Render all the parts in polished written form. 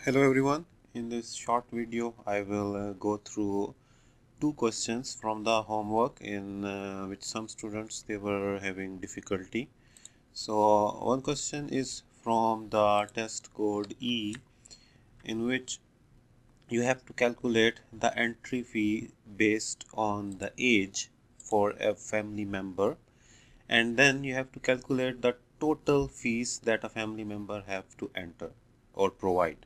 Hello everyone. In this short video I will go through two questions from the homework in which some students they were having difficulty. So one question is from the test code E, in which you have to calculate the entry fee based on the age for a family member, and then you have to calculate the total fees that a family member have to enter or provide.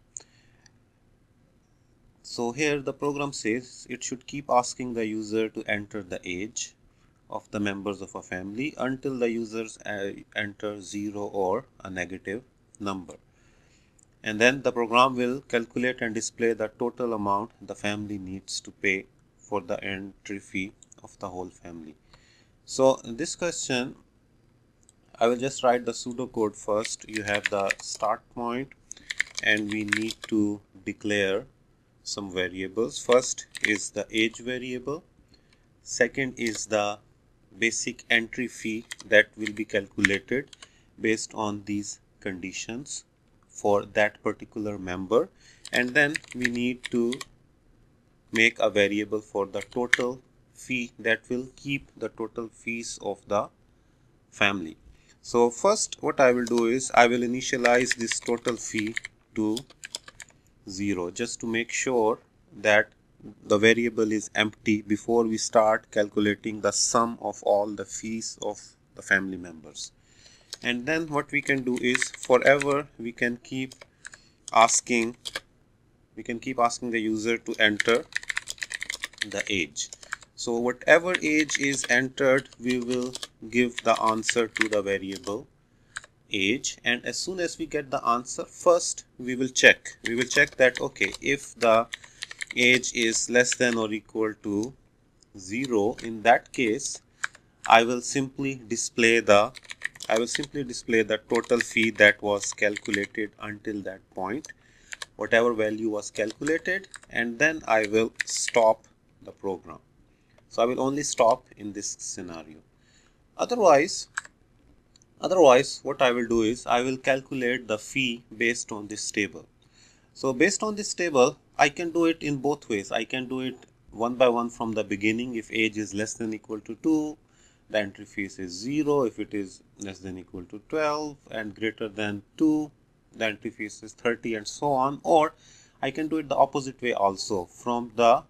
So here the program says it should keep asking the user to enter the age of the members of a family until the users enter 0 or a negative number. And then the program will calculate and display the total amount the family needs to pay for the entry fee of the whole family. So in this question, I will just write the pseudocode first. You have the start point and we need to declare some variables. First is the age variable, second is the basic entry fee that will be calculated based on these conditions for that particular member, and then we need to make a variable for the total fee that will keep the total fees of the family. So first what I will do is I will initialize this total fee to 0 just to make sure that the variable is empty before we start calculating the sum of all the fees of the family members. And then what we can do is forever we can keep asking the user to enter the age. So whatever age is entered, we will give the answer to the variable age, and as soon as we get the answer, first we will check that okay, if the age is less than or equal to 0, in that case I will simply display the total fee that was calculated until that point, whatever value was calculated, and then I will stop the program. So I will only stop in this scenario. Otherwise what I will do is I will calculate the fee based on this table. So based on this table, I can do it in both ways. I can do it one by one from the beginning. If age is less than equal to 2, the entry fees is 0. If it is less than equal to 12 and greater than 2, the entry fees is 30, and so on. Or I can do it the opposite way also, from the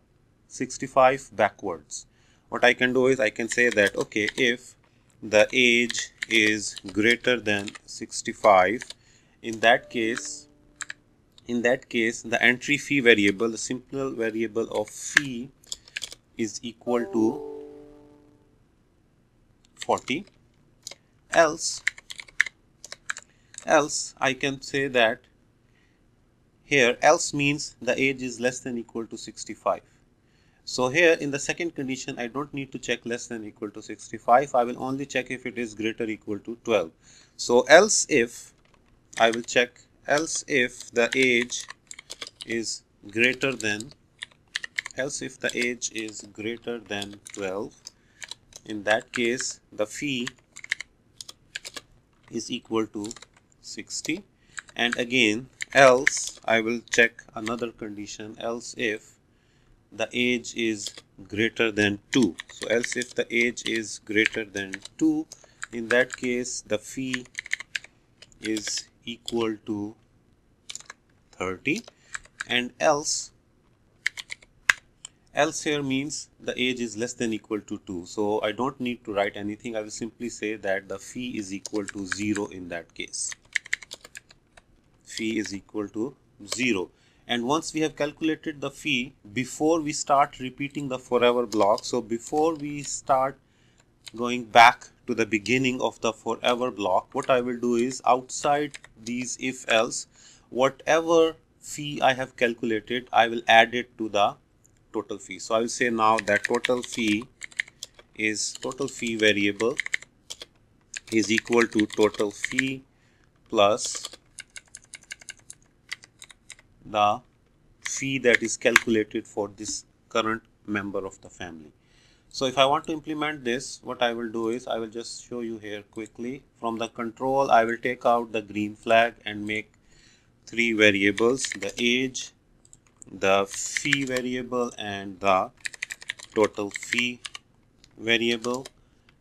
65 backwards. What I can do is I can say that okay, if the age is greater than 65, in that case the entry fee variable, the simple variable of fee, is equal to 40. Else I can say that here else means the age is less than equal to 65. So here in the second condition I don't need to check less than equal to 65. I will only check if it is greater or equal to 12. So else if the age is greater than 12, in that case the fee is equal to 60. And again else I will check another condition, else if the age is greater than 2. So else if the age is greater than 2, in that case the fee is equal to 30. And else here means the age is less than equal to 2. So I don't need to write anything. I will simply say that the fee is equal to 0 in that case. Fee is equal to 0. And once we have calculated the fee, before we start repeating the forever block, so before we start going back to the beginning of the forever block, what I will do is outside these if else, whatever fee I have calculated, I will add it to the total fee. So I will say now that total fee variable is equal to total fee plus the fee that is calculated for this current member of the family. So if I want to implement this, what I will do is I will just show you here quickly. From the control, I will take out the green flag and make three variables: the age, the fee variable, and the total fee variable.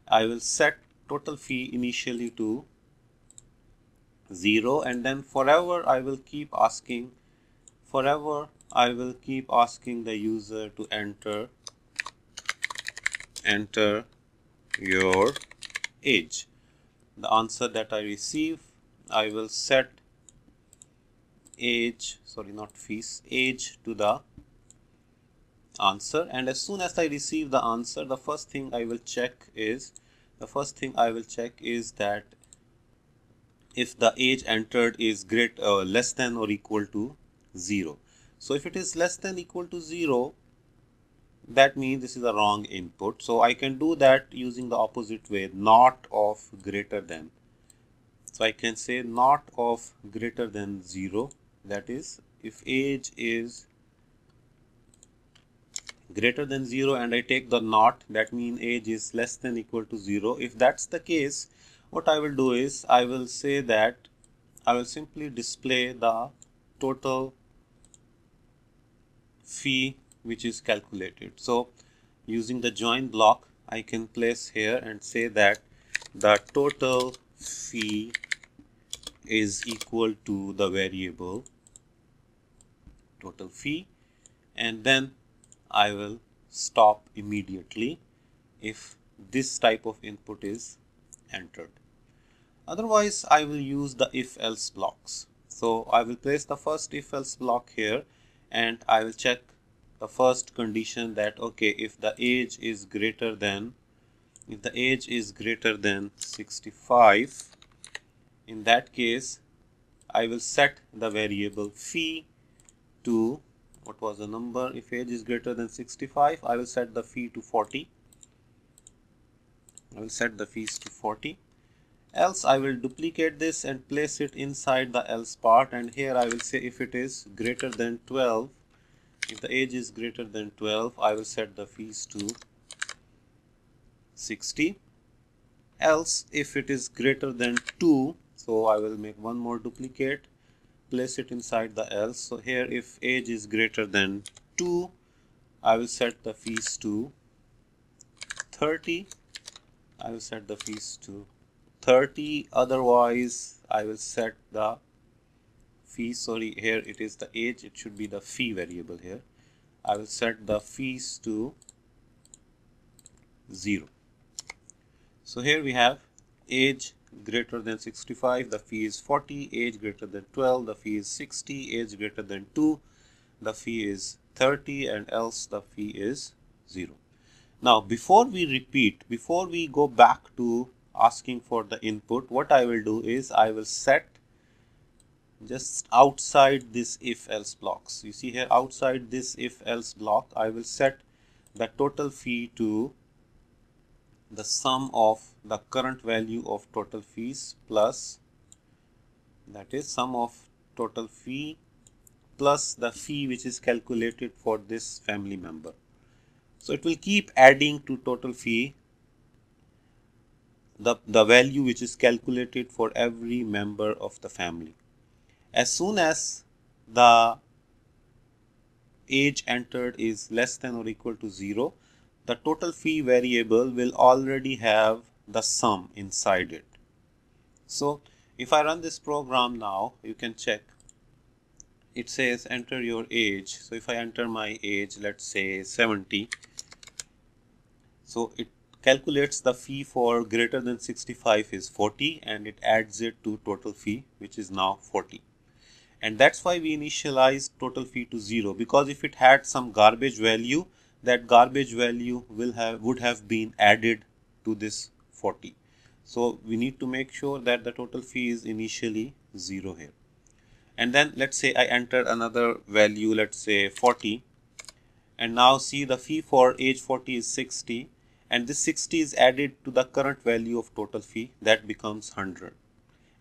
I will set total fee initially to 0, and then forever I will keep asking the user to enter your age. The answer that I receive, I will set age to the answer, and as soon as I receive the answer, the first thing I will check is that if the age entered is less than or equal to 0. So if it is less than or equal to 0, that means this is a wrong input. So I can do that using the opposite way, not of greater than. So I can say not of greater than 0. That is, if age is greater than 0 and I take the not, that means age is less than or equal to 0. If that's the case, what I will do is I will say that I will simply display the total fee which is calculated. So using the join block, I can place here and say that the total fee is equal to the variable total fee, and then I will stop immediately if this type of input is entered. Otherwise, I will use the if-else blocks. So I will place the first if-else block here, and I will check the first condition that okay, if the age is greater than 65, in that case I will set the variable fee to, what was the number? If age is greater than 65, I will set the fee to 40. I will set the fees to 40. Else I will duplicate this and place it inside the else part, and here I will say if it is greater than 12, if the age is greater than 12, I will set the fees to 60. Else if it is greater than 2, so I will make one more duplicate, place it inside the else. So here if age is greater than 2, I will set the fees to 30. I will set the fees to 30. Otherwise I will set the fee, here it is the age, it should be the fee variable here. I will set the fees to 0. So here we have age greater than 65, the fee is 40, age greater than 12, the fee is 60, age greater than 2, the fee is 30, and else the fee is 0. Now before we go back to asking for the input, what I will do is I will set just outside this if else blocks. You see here outside this if else block, I will set the total fee to the sum of the current value of total fees plus, that is sum of total fee plus the fee which is calculated for this family member. So it will keep adding to total fee the value which is calculated for every member of the family. As soon as the age entered is less than or equal to 0, the total fee variable will already have the sum inside it. So if I run this program now, you can check. It says enter your age. So if I enter my age, let's say 70, so it calculates the fee for greater than 65 is 40, and it adds it to total fee which is now 40. And that's why we initialize total fee to 0, because if it had some garbage value, that garbage value would have been added to this 40. So we need to make sure that the total fee is initially 0 here. And then let's say I enter another value, let's say 40, and now see the fee for age 40 is 60, and this 60 is added to the current value of total fee, that becomes 100.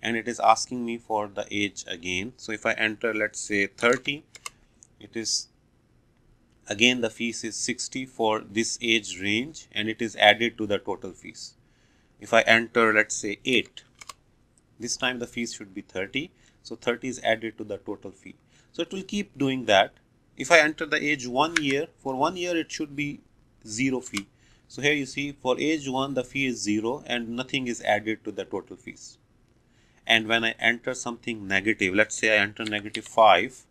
And it is asking me for the age again. So if I enter, let's say 30, it is again the fees is 60 for this age range, and it is added to the total fees. If I enter, let's say 8, this time the fees should be 30. So 30 is added to the total fee. So it will keep doing that. If I enter the age 1 year, for 1 year it should be 0 fee. So here you see for age 1 the fee is 0 and nothing is added to the total fees. And when I enter something negative, let's say I enter -5,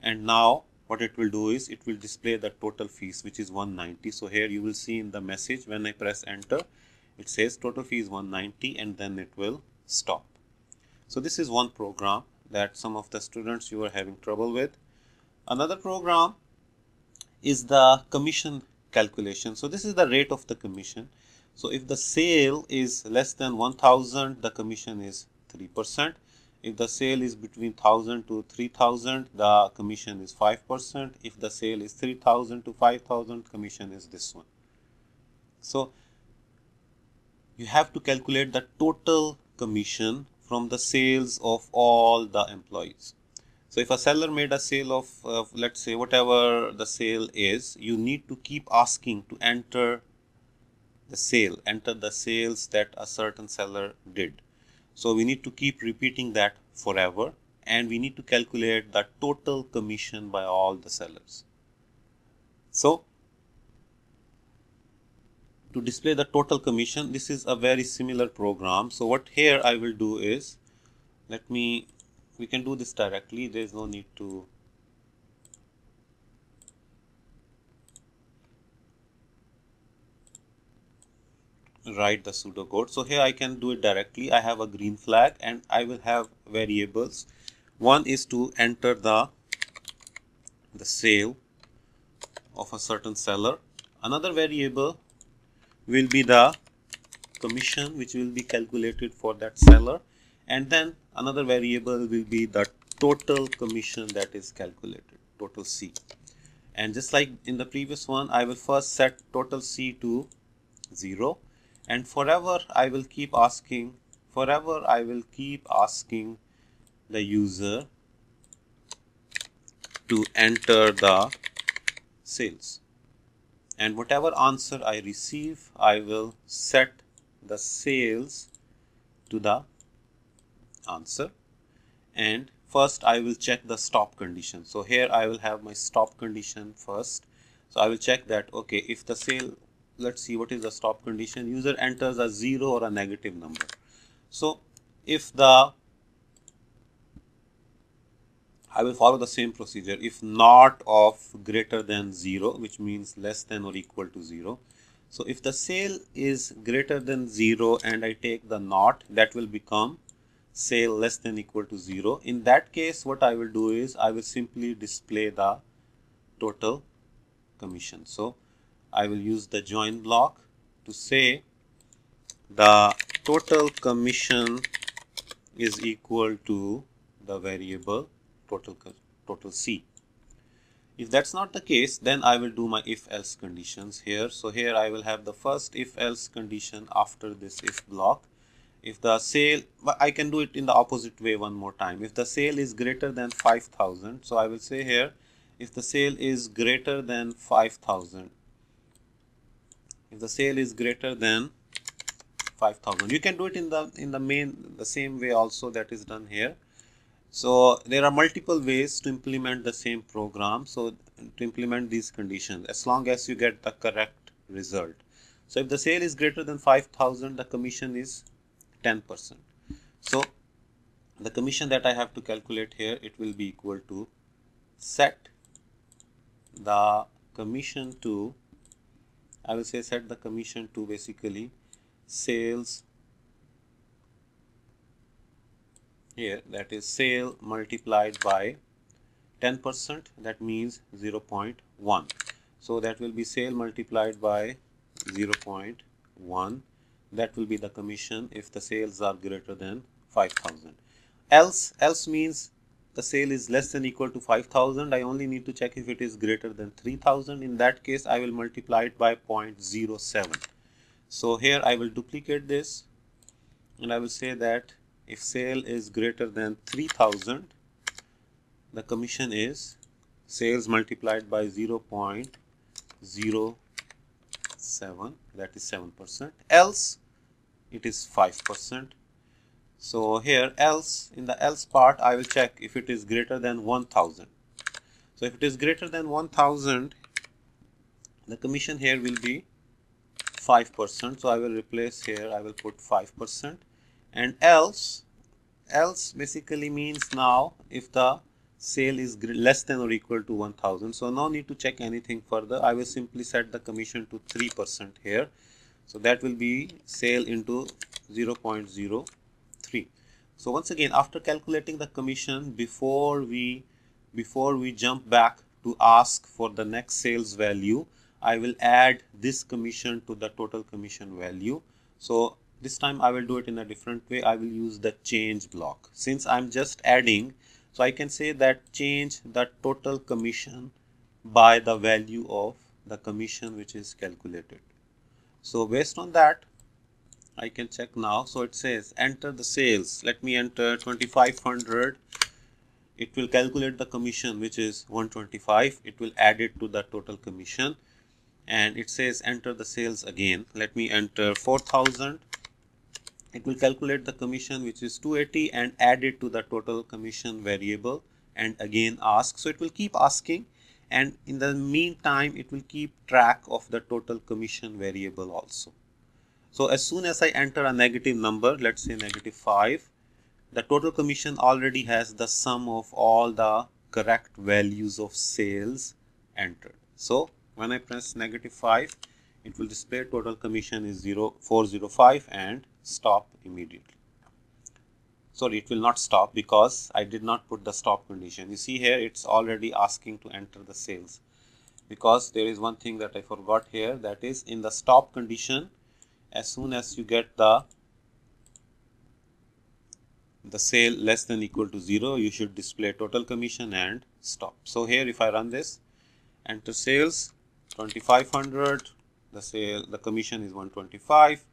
and now what it will do is it will display the total fees, which is 190. So here you will see in the message when I press enter, it says total fee is 190 and then it will stop. So this is one program that some of the students you are having trouble with. Another program is the commission calculation. So this is the rate of the commission. So if the sale is less than 1000, the commission is 3%. If the sale is between 1000 to 3000, the commission is 5%. If the sale is 3000 to 5000, commission is this one. So you have to calculate the total commission from the sales of all the employees. So if a seller made a sale of let's say whatever the sale is, you need to keep asking to enter the sales that a certain seller did. So we need to keep repeating that forever, and we need to calculate the total commission by all the sellers. So to display the total commission, this is a very similar program. So what here I will do is, we can do this directly. There is no need to write the pseudocode. So here I can do it directly. I have a green flag and I will have variables. One is to enter the sale of a certain seller. Another variable will be the commission which will be calculated for that seller, and then another variable will be the total commission that is calculated, total C. And just like in the previous one, I will first set total C to 0, and forever I will keep asking the user to enter the sales, and whatever answer I receive, I will set the sales to the answer. And first I will check the stop condition. So here I will have my stop condition first. So I will check that, okay, if the sale, let's see what is the stop condition. User enters a 0 or a negative number. So if I will follow the same procedure. If not of greater than 0, which means less than or equal to 0. So if the sale is greater than 0 and I take the not, that will become sale less than equal to 0. In that case, what I will do is I will simply display the total commission. So I will use the join block to say the total commission is equal to the variable total C. If that's not the case, then I will do my if-else conditions here. So here I will have the first if-else condition after this if block. If the sale, I can do it in the opposite way one more time. If the sale is greater than 5000, so I will say here, if the sale is greater than 5000, if the sale is greater than 5000, you can do it in the same way also that is done here. So there are multiple ways to implement the same program. So to implement these conditions, as long as you get the correct result. So if the sale is greater than 5000, the commission is 10%. So the commission that I have to calculate here, it will be equal to set the commission to, I will say set the commission to basically sales here, that is sale multiplied by 10%, that means 0.1. So that will be sale multiplied by 0.1. That will be the commission if the sales are greater than 5000. Else means the sale is less than equal to 5000. I only need to check if it is greater than 3000. In that case, I will multiply it by 0.07. So here I will duplicate this and I will say that if sale is greater than 3000, the commission is sales multiplied by 0.07, that is 7%. Else it is 5%. So here else, in the else part, I will check if it is greater than 1000. So if it is greater than 1000, the commission here will be 5%. So I will replace here, I will put 5%. And else basically means now if the sale is less than or equal to 1000. So no need to check anything further. I will simply set the commission to 3% here. So that will be sale into 0.03. So once again, after calculating the commission, before we jump back to ask for the next sales value, I will add this commission to the total commission value. So this time I will do it in a different way. I will use the change block. Since I'm just adding, so I can say that change the total commission by the value of the commission which is calculated. So based on that, I can check now. So it says enter the sales. Let me enter 2500. It will calculate the commission which is 125. It will add it to the total commission. And it says enter the sales again. Let me enter 4000. It will calculate the commission which is 280 and add it to the total commission variable and again ask. So it will keep asking, and in the meantime it will keep track of the total commission variable also. So as soon as I enter a negative number, let's say -5, the total commission already has the sum of all the correct values of sales entered. So when I press -5, it will display total commission is 0405 and stop immediately. Sorry, it will not stop because I did not put the stop condition. You see here it's already asking to enter the sales, because there is one thing that I forgot here, that is in the stop condition, as soon as you get the sale less than equal to 0, you should display total commission and stop. So here if I run this, enter sales 2500, the commission is 125,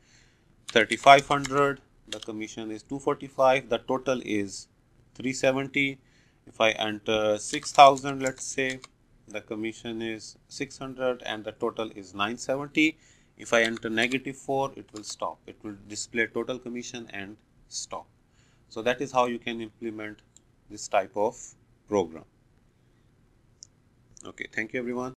3500, the commission is 245, the total is 370. If I enter 6000, let's say, the commission is 600 and the total is 970. If I enter -4, it will stop. It will display total commission and stop. So that is how you can implement this type of program. Okay, thank you everyone.